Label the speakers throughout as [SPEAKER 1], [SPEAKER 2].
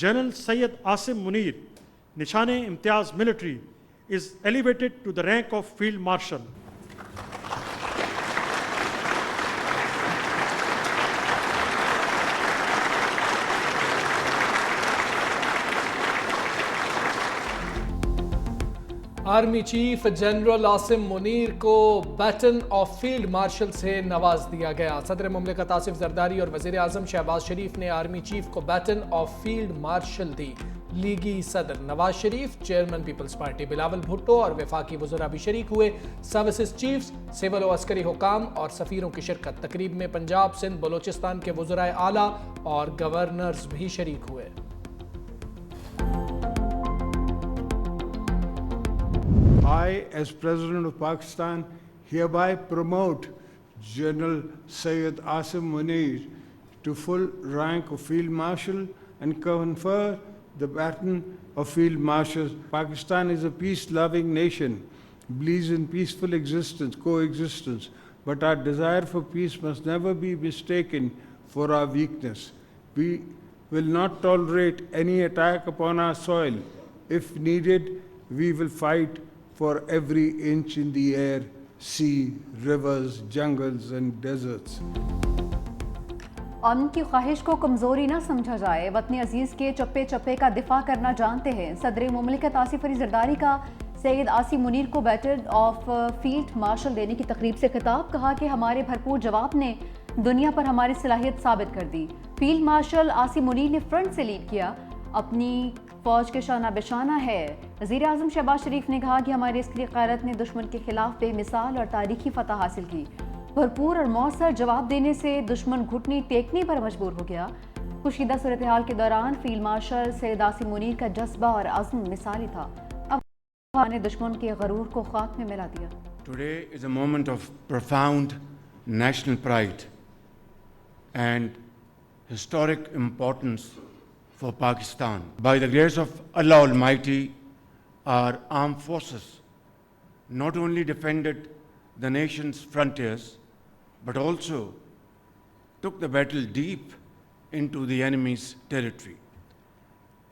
[SPEAKER 1] General Syed Asim Munir, Nishan-e-Imtiaz Military, is elevated to the rank of Field Marshal.
[SPEAKER 2] Army chief general Asim Munir को baton of field martial से नवाज दिया गया। सदर मुमलिकत आसिफ जरदारी और वजीर आजम शहबाज शरीफ ने आर्मी चीफ को बैटन ऑफ फील्ड मार्शल दी। लीगी सदर Nawaz Sharif, chairman peoples party Bilawal Bhutto और वफाकी वज़रा भी शरीक हुए। सर्विसेज चीफ्स, सिविल और अस्करी हुकाम और सफ़ीरों की शिरकत। तकरीब में पंजाब, सिंध, बलोचिस्तान के वज़राए आला और गवर्नर्स भी शरीक हुए।
[SPEAKER 3] I, as President of Pakistan, hereby promote General Syed Asim Munir to full rank of Field Marshal and confer the baton of Field Marshal. Pakistan is a peace-loving nation, believes in peaceful existence, coexistence, but our desire for peace must never be mistaken for our weakness. We will not tolerate any attack upon our soil. If needed, we will fight for every inch in the air, sea, rivers, jungles and deserts.
[SPEAKER 4] अमन की ख्वाहिश को कमज़ोरी ना समझा जाए। वतन अजीज़ के चप्पे चप्पे का दिफा करना जानते हैं। सदर मुमलिकत आसिफ अली जरदारी का सैयद आसिम मुनीर को बैटन ऑफ फील्ड मार्शल देने की तकरीब से खिताब। कहा कि हमारे भरपूर जवाब ने दुनिया पर हमारी सलाहियत साबित कर दी। फील्ड मार्शल आसिम मुनीर ने फ्रंट से लीड किया, अपनी फौज के शाना बेशाना है। वज़ीर आज़म शहबाज शरीफ ने कहा कि हमारी अस्करी क़यादत ने दुश्मन के खिलाफ बेमिसाल और तारीखी फतह हासिल की। भरपूर और मौसर जवाब देने से दुश्मन घुटनी टेकने पर मजबूर हो गया। कुशीदा सूरत हाल के दौरान फील्ड मार्शल सैयद आसिम मुनीर का जज्बा और अज़्म मिसाली था। अब ने दुश्मन के गरूर को खाक में मिला दिया।
[SPEAKER 5] Today is a moment of profound national pride and historic importance for Pakistan. By the grace of Allah Almighty, our armed forces not only defended the nation's frontiers, but also took the battle deep into the enemy's territory.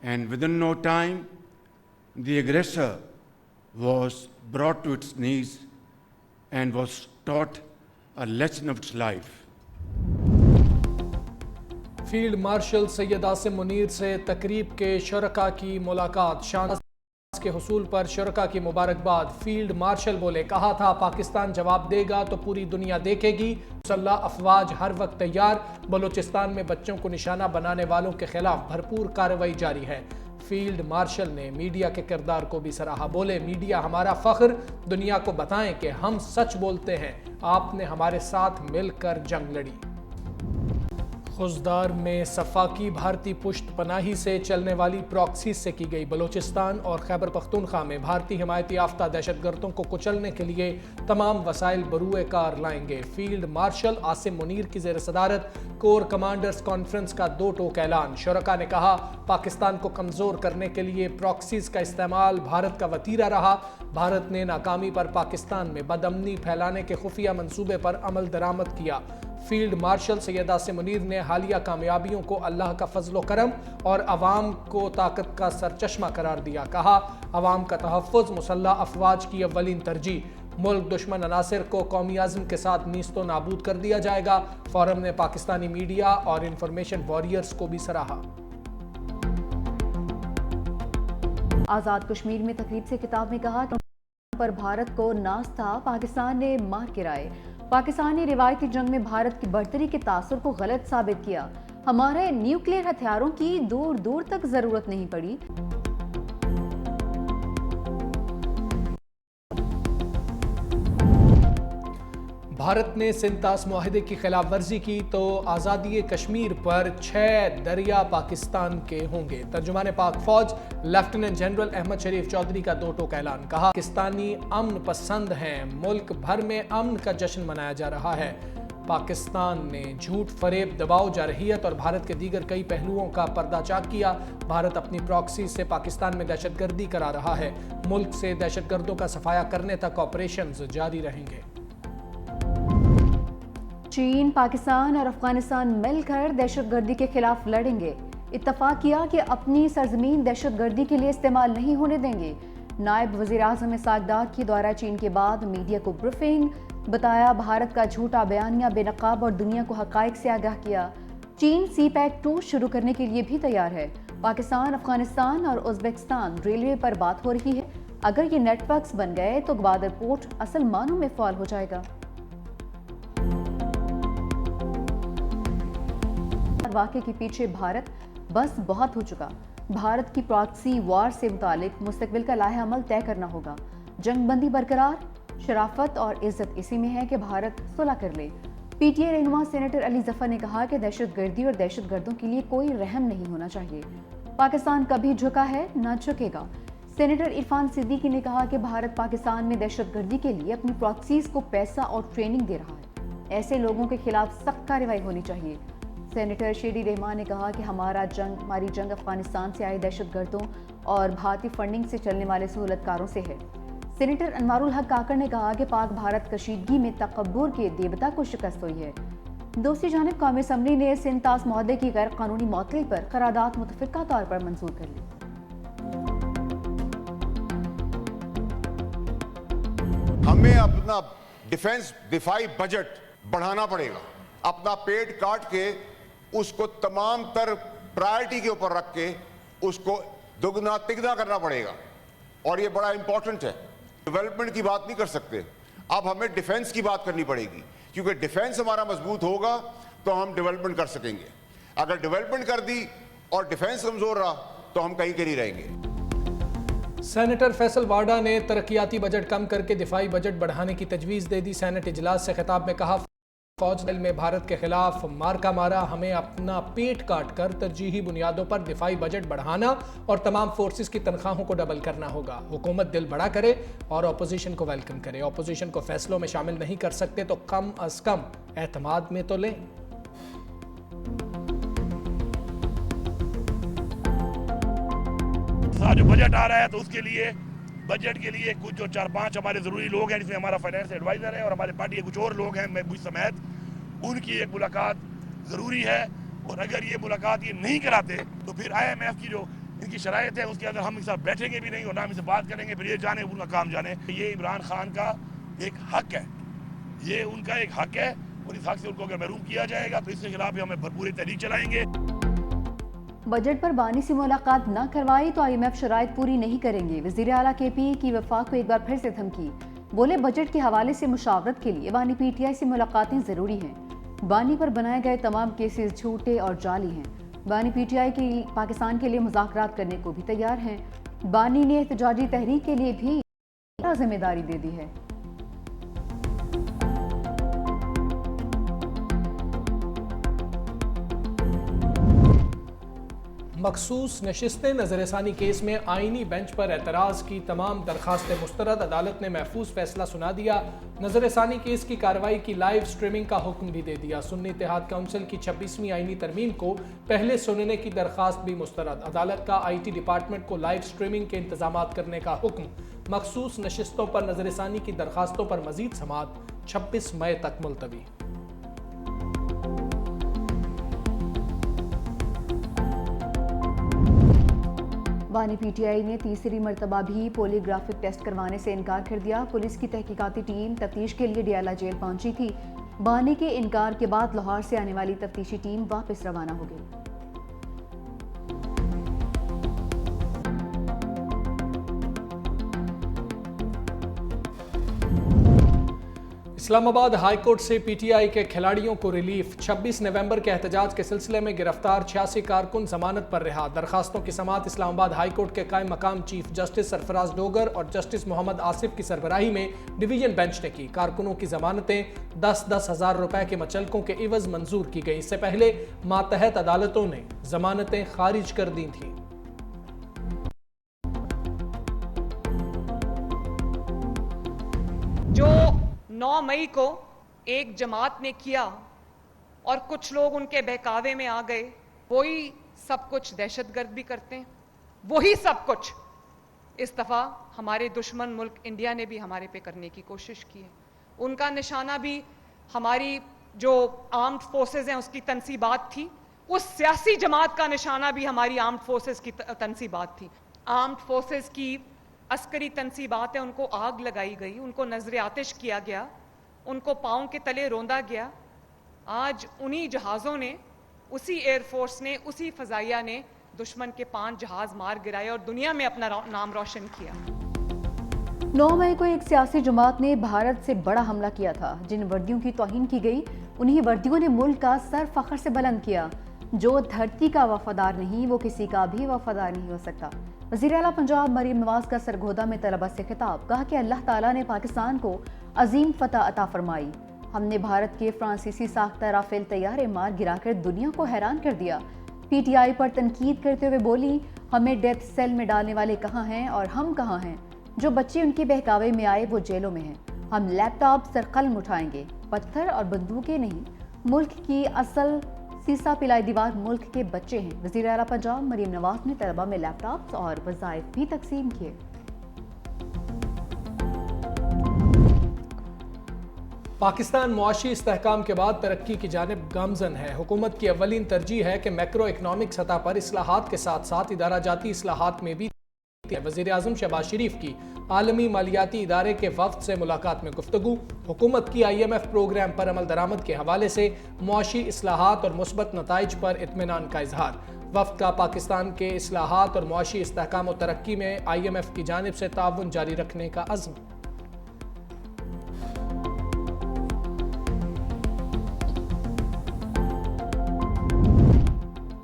[SPEAKER 5] And within no time, the aggressor was brought to its knees and was taught a lesson of its life.
[SPEAKER 2] Field marshal Syed Asim Munir से तकरीब के शुरका की मुलाकात। शान के हुसूल पर शुरका की मुबारकबाद। फील्ड मार्शल बोले, कहा था पाकिस्तान जवाब देगा तो पूरी दुनिया देखेगी। मुसल्लह अफवाज हर वक्त तैयार। बलोचिस्तान में बच्चों को निशाना बनाने वालों के खिलाफ भरपूर कार्रवाई जारी है। फील्ड मार्शल ने मीडिया के किरदार को भी सराहा। बोले, मीडिया हमारा फख्र, दुनिया को बताएं कि हम सच बोलते हैं। आपने हमारे साथ मिलकर जंग लड़ी। खुजदार में सफाकी भारतीय पुष्ट पनाही से चलने वाली प्रॉक्सी से की गई। बलोचिस्तान और खैबर पख्तूनख्वा में भारतीय हिमायती याफ्ता दहशतगर्दों को कुचलने के लिए तमाम वसाइल बरूए कार लाएंगे। फील्ड मार्शल आसिम मुनीर की ज़ेर सदारत कोर कमांडर्स कॉन्फ्रेंस का दो टोक ऐलान। शुरका ने कहा, पाकिस्तान को कमज़ोर करने के लिए प्रॉक्सीज का इस्तेमाल भारत का वतीरा रहा। भारत ने नाकामी पर पाकिस्तान में बदअमनी फैलाने के खुफिया मंसूबे पर अमल दरामद किया। फील्ड मार्शल सैयद आसिम मुनीर ने हालिया कामयाबियों को अल्लाह का फजल व करम और अवाम को ताकत का सरचश्मा करार दिया। कहा, अवाम का तहफ़्फ़ुज़ मुसल्लह अफवाज की अव्वलीन तरजीह। मुल्क दुश्मन अनासिर को कौमी आज़म के साथ नीस्तो नाबूद कर दिया जाएगा। फोरम ने पाकिस्तानी मीडिया और इंफॉर्मेशन वॉरियर्स को भी सराहा।
[SPEAKER 4] आज़ाद कश्मीर में तकरीब से खिताब में कहा पर भारत को नाज था, पाकिस्तान ने मार गिराए। पाकिस्तान ने रिवायती जंग में भारत की बढ़तरी के तासुर को गलत साबित किया। हमारे न्यूक्लियर हथियारों की दूर दूर तक जरूरत नहीं पड़ी।
[SPEAKER 2] भारत ने सिंतास मुआहिदे की खिलाफ वर्जी की तो आज़ादी कश्मीर पर 6 दरिया पाकिस्तान के होंगे। तर्जुमान पाक फौज लेफ्टिनेंट जनरल अहमद शरीफ चौधरी का दो टोक ऐलान। कहा, पाकिस्तानी अमन पसंद हैं, मुल्क भर में अमन का जश्न मनाया जा रहा है। पाकिस्तान ने झूठ, फरेब, दबाव, जारहियत और भारत के दीगर कई पहलुओं का पर्दाचाक किया। भारत अपनी प्रॉक्सी से पाकिस्तान में दहशतगर्दी करा रहा है। मुल्क से दहशतगर्दों का सफाया करने तक ऑपरेशंस जारी रहेंगे।
[SPEAKER 4] चीन, पाकिस्तान और अफगानिस्तान मिलकर दहशतगर्दी के खिलाफ लड़ेंगे। اتفاق کیا کہ اپنی سرزمین دہشت گردی کے لیے استعمال نہیں ہونے دیں گے۔ نائب وزیر اعظم اسحاق ڈار کی دورہ چین کے بعد میڈیا کو بریفنگ، بتایا بھارت کا جھوٹا بیانیہ بے نقاب اور دنیا کو حقائق سے آگاہ کیا۔ چین سی پیک 2 شروع کرنے کے لیے بھی تیار ہے۔ پاکستان، افغانستان اور ازبکستان ریلوے پر بات ہو رہی ہے۔ اگر یہ نیٹ ورکس بن گئے تو گوادر پورٹ اصل معنوں میں فعال ہو جائے گا۔ واقعے کے پیچھے بھارت بس بہت ہو چکا۔ بھارت کی پراکسی وار سے متعلق مستقبل کا لائحہ عمل طے کرنا ہوگا۔ جنگ بندی برقرار، شرافت اور عزت اسی میں ہے کہ بھارت صلح کر لے۔ پی ٹی آئی رہنما سینیٹر علی ظفر نے کہا کہ دہشت گردی اور دہشت گردوں کے لیے کوئی رحم نہیں ہونا چاہیے۔ پاکستان کبھی جھکا ہے نہ جھکے گا۔ سینیٹر عرفان صدیقی نے کہا کہ بھارت پاکستان میں دہشت گردی کے لیے اپنی پراکسیز کو پیسہ اور ٹریننگ دے رہا ہے۔ ایسے لوگوں کے خلاف سخت کارروائی ہونی چاہیے۔ سینیٹر شیری رحمان نے کہا کہ ہماری جنگ افغانستان سے آئے دہشت گردوں اور بھارتی فنڈنگ سے چلنے والے سہولت کاروں سے ہے۔ سینیٹر انوار الحق کاکڑ نے کہا کہ پاک بھارت کشیدگی میں تکبر کے دیوتا کو شکست ہوئی ہے۔ دوسری جانب قومی اسمبلی نے سندھ طاس معاہدے کی غیر قانونی معطلی پر قرارداد متفقہ طور پر منظور کر لی۔
[SPEAKER 6] ہمیں اپنا دفاعی بجٹ بڑھانا پڑے گا، اپنا پیٹ کاٹ کے اس کو تمام تر پرائرٹی کے اوپر رکھ کے اس کو دگنا تگنا کرنا پڑے گا، اور یہ بڑا امپورٹنٹ ہے۔ ڈیولپمنٹ کی بات نہیں کر سکتے، اب ہمیں ڈیفنس کی بات کرنی پڑے گی، کیونکہ ڈیفنس ہمارا مضبوط ہوگا تو ہم ڈیولپمنٹ کر سکیں گے۔ اگر ڈیولپمنٹ کر دی اور ڈیفنس کمزور رہا تو ہم کہیں کے نہیں رہیں گے۔
[SPEAKER 2] سینیٹر فیصل واڈا نے ترقیاتی بجٹ کم کر کے دفاعی بجٹ بڑھانے کی تجویز دے دی۔ سینٹ اجلاس سے خطاب میں کہا فوج دل میں بھارت کے خلاف مارکا مارا، ہمیں اپنا پیٹ کاٹ کر ترجیحی بنیادوں پر دفاعی بجٹ بڑھانا اور تمام فورسز کی تنخواہوں کو ڈبل کرنا ہوگا۔ حکومت دل بڑا کرے اور اپوزیشن کو ویلکم کرے۔ اپوزیشن کو فیصلوں میں شامل نہیں کر سکتے تو کم از کم اعتماد میں تو لیں۔
[SPEAKER 7] جو بجٹ آ رہا ہے تو اس کے لیے بجٹ کے لیے کچھ جو 4-5 ہمارے ضروری لوگ ہیں، جس میں ہمارا فائنینس ایڈوائزر ہے اور ہمارے پارٹی کے کچھ اور لوگ ہیں، میں مجھ سمیت، ان کی ایک ملاقات ضروری ہے۔ اور اگر یہ ملاقات یہ نہیں کراتے تو پھر IMF کی جو ان کی شرائط ہے اس کے اندر ہم ان سے بیٹھیں گے بھی نہیں اور نہ ہم ان سے بات کریں گے، پھر یہ جانے ان کا کام جانے۔ یہ عمران خان کا ایک حق ہے، یہ ان کا ایک حق ہے، اور اس حق سے ان کو اگر محروم کیا جائے گا تو اس کے خلاف ہمیں بھرپور تحریک چلائیں گے۔
[SPEAKER 4] بجٹ پر بانی سے ملاقات نہ کروائی تو IMF شرائط پوری نہیں کریں گے۔ وزیر اعلیٰ KP کی وفاق کو ایک بار پھر سے دھمکی، بولے بجٹ کے حوالے سے مشاورت کے لیے بانی PTI سے ملاقاتیں ضروری ہیں۔ بانی پر بنائے گئے تمام کیسز جھوٹے اور جعلی ہیں۔ بانی PTI کی پاکستان کے لیے مذاکرات کرنے کو بھی تیار ہیں۔ بانی نے احتجاجی تحریک کے لیے بھی ذمہ داری دے دی ہے۔
[SPEAKER 2] مخصوص نشستیں نظر ثانی کیس میں آئینی بینچ پر اعتراض کی تمام درخواستیں مسترد، عدالت نے محفوظ فیصلہ سنا دیا۔ نظر ثانی کیس کی کارروائی کی لائیو سٹریمنگ کا حکم بھی دے دیا۔ سنی اتحاد کونسل کی 26ویں آئینی ترمیم کو پہلے سننے کی درخواست بھی مسترد، عدالت کا IT ڈپارٹمنٹ کو لائیو سٹریمنگ کے انتظامات کرنے کا حکم۔ مخصوص نشستوں پر نظر ثانی کی درخواستوں پر مزید سماعت 26 مئی تک ملتوی۔
[SPEAKER 4] بانی PTI نے تیسری مرتبہ بھی پولی گرافک ٹیسٹ کروانے سے انکار کر دیا۔ پولیس کی تحقیقاتی ٹیم تفتیش کے لیے ڈیالہ جیل پہنچی تھی۔ بانی کے انکار کے بعد لاہور سے آنے والی تفتیشی ٹیم واپس روانہ ہو گئی۔
[SPEAKER 2] اسلام آباد ہائی کورٹ سے PTI کے کھلاڑیوں کو ریلیف۔ 26 نومبر کے احتجاج کے سلسلے میں گرفتار 86 کارکن ضمانت پر رہا۔ درخواستوں کی سماعت اسلام آباد ہائی کورٹ کے قائم مقام چیف جسٹس سرفراز ڈوگر اور جسٹس محمد آصف کی سربراہی میں ڈویژن بینچ نے کی۔ کارکنوں کی ضمانتیں 10-10 ہزار روپے کے مچلکوں کے عوض منظور کی گئی۔ اس سے پہلے ماتحت عدالتوں نے ضمانتیں خارج کر دی تھیں۔
[SPEAKER 8] جو 9 مئی کو ایک جماعت نے کیا اور کچھ لوگ ان کے بہکاوے میں آ گئے، وہی سب کچھ دہشت گرد بھی کرتے ہیں، وہی سب کچھ اس دفعہ ہمارے دشمن ملک انڈیا نے بھی ہمارے پہ کرنے کی کوشش کی ہے۔ ان کا نشانہ بھی ہماری جو آرمڈ فورسز ہیں اس کی تنصیبات تھی، उस सियासी जमात का निशाना भी हमारी आर्म्ड फोर्सेस की तनसीबात थी। आर्म्ड फोर्सेस की अस्करी तनसीबात है, उनको आग लगाई गई, उनको नजर आतिश किया गया, उनको पाँव के तले रौंदा गया। आज उन्हीं जहाज़ों ने, उसी एयरफोर्स ने, उसी फ़ज़ाइया ने दुश्मन के 5 जहाज़ मार गिराए और दुनिया में अपना नाम रोशन किया।
[SPEAKER 4] 9 मई को एक सियासी जमात ने भारत से बड़ा हमला किया था। जिन वर्दियों की तौहीन की गई, उन्हीं वर्दियों ने मुल्क का सर फख्र से बुलंद किया। जो धरती का वफादार नहीं, वो किसी का भी वफादार नहीं हो सकता। वज़ीर आला पंजाब मरीम नवाज का सरगोदा में तलबा से खिताब, कहा कि अल्लाह ताला ने पाकिस्तान को अजीम फतह अता फरमाई। हमने भारत के फ्रांसीसी साख्ता राफेल तैयारे मार गिराकर दुनिया को हैरान कर दिया। PTI पर तनकीद करते हुए बोली, हमें डेथ सेल में डालने वाले कहाँ हैं और हम कहाँ हैं? जो बच्चे उनके बहकावे में आए वो जेलों में हैं। हम लैपटॉप सर कलम उठाएंगे, पत्थर और बंदूकें नहीं। मुल्क की असल सीसा पिलाई दीवार मुल्क के बच्चे हैं। वज़ीर आला पंजाब मरीम नवाज ने तलबा में लैपटॉप्स और वज़ाइफ भी तकसीम किए।
[SPEAKER 2] पाकिस्तान मुआशी इस्तेहकाम के बाद तरक्की की जानिब गामजन है। हुकूमत की अव्वलीन तरजीह है कि मैक्रो इकनॉमिक सतह पर इस्लाहात के साथ साथ इदारा जाती इस्लाहात में भी। वज़ीर आज़म शहबाज शरीफ की आलमी मालियाती इदारे के वफ्द से मुलाकात में गुफ्तगू। हुकूमत की IMF प्रोग्राम पर अमल दरामद के हवाले से मुआशी इस्लाहात और मुस्बत नताइज पर इत्मीनान का इजहार। वफ्द का पाकिस्तान के इस्लाहात और मुआशी इस्तेहकाम और तरक्की में IMF की जानिब से ताउन जारी रखने का अज़्म।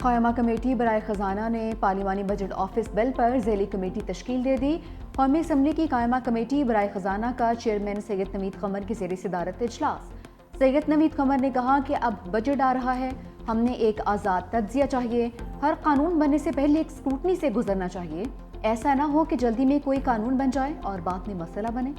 [SPEAKER 4] कायमा कमेटी बराए खजाना ने पार्लिमानी बजट ऑफिस बिल पर झेली कमेटी तश्कील दे दी। कौमी असम्बली की कायमा कमेटी बराए खजाना का चेयरमैन सैयद नवीद कमर की ज़ेर सदारत इजलास। सैयद नवीद कमर ने कहा कि अब बजट आ रहा है, हमने एक आज़ाद तज्जिया चाहिए। हर कानून बनने से पहले एक स्क्रूटनी से गुजरना चाहिए। ऐसा ना हो कि जल्दी में कोई कानून बन जाए और बाद में मसला बने।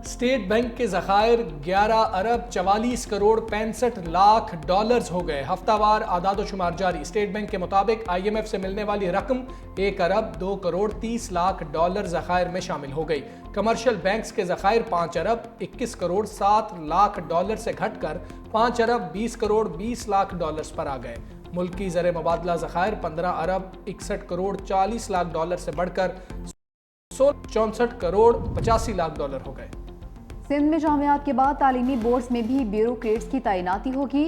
[SPEAKER 2] स्टेट बैंक के ज़खायर 11 अरब 44 करोड़ 65 लाख डॉलर्स हो गए। हफ्तावार आदाद शुमार जारी। स्टेट बैंक के मुताबिक IMF से मिलने वाली रकम 1 अरब 2 करोड़ 30 लाख डॉलर ज़खायर में शामिल हो गई। कमर्शियल बैंक्स के ज़खायर 5 अरब 21 करोड़ 7 लाख डॉलर से घटकर 5 अरब 20 करोड़ 20 लाख डॉलर्स पर आ गए। मुल्की ज़र मुबादला ज़खायर 15 अरब 61 करोड़ 40 लाख डॉलर से बढ़कर 64 करोड़ 85 लाख डॉलर हो गए।
[SPEAKER 4] सिंध में जामियात के बाद तालीमी बोर्ड्स में भी ब्यूरोक्रेट्स की तैनाती होगी।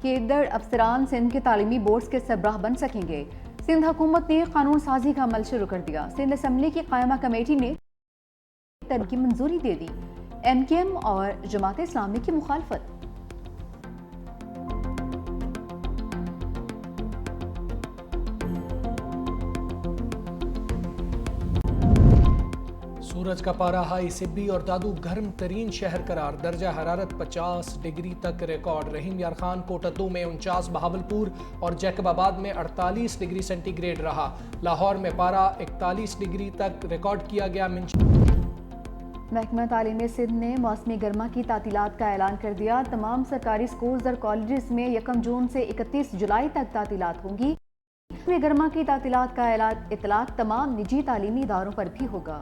[SPEAKER 4] केडर अफसरान सिंध के तालीमी बोर्ड्स के सरबराह बन सकेंगे। सिंध हुकूमत ने कानून साजी का अमल शुरू कर दिया। सिंध असम्बली की कायमा कमेटी ने तरक की मंजूरी दे दी। MKM और जमात इस्लामी की मुखालफत।
[SPEAKER 2] सूरज का पारा हाई सिब्बी और दादू गर्म तरीन शहर करार। दर्जा हरारत 50 डिग्री तक रिकॉर्ड। रहीम यार खान कोटा 2 में 49, बहावलपुर और जैकबाबाद में 48 डिग्री सेंटीग्रेड रहा। लाहौर में पारा 41 डिग्री तक रिकॉर्ड किया गया।
[SPEAKER 4] महकमा तालीम सिंध ने मौसमी गर्मा की तातीलात का ऐलान कर दिया। तमाम सरकारी स्कूल्स और कॉलेजेस में 1 जून से 31 जुलाई तक तातीलात होंगी। मौसमी गर्मा की तातीलात का इतलाक तमाम निजी तालीमी इदारों पर भी होगा।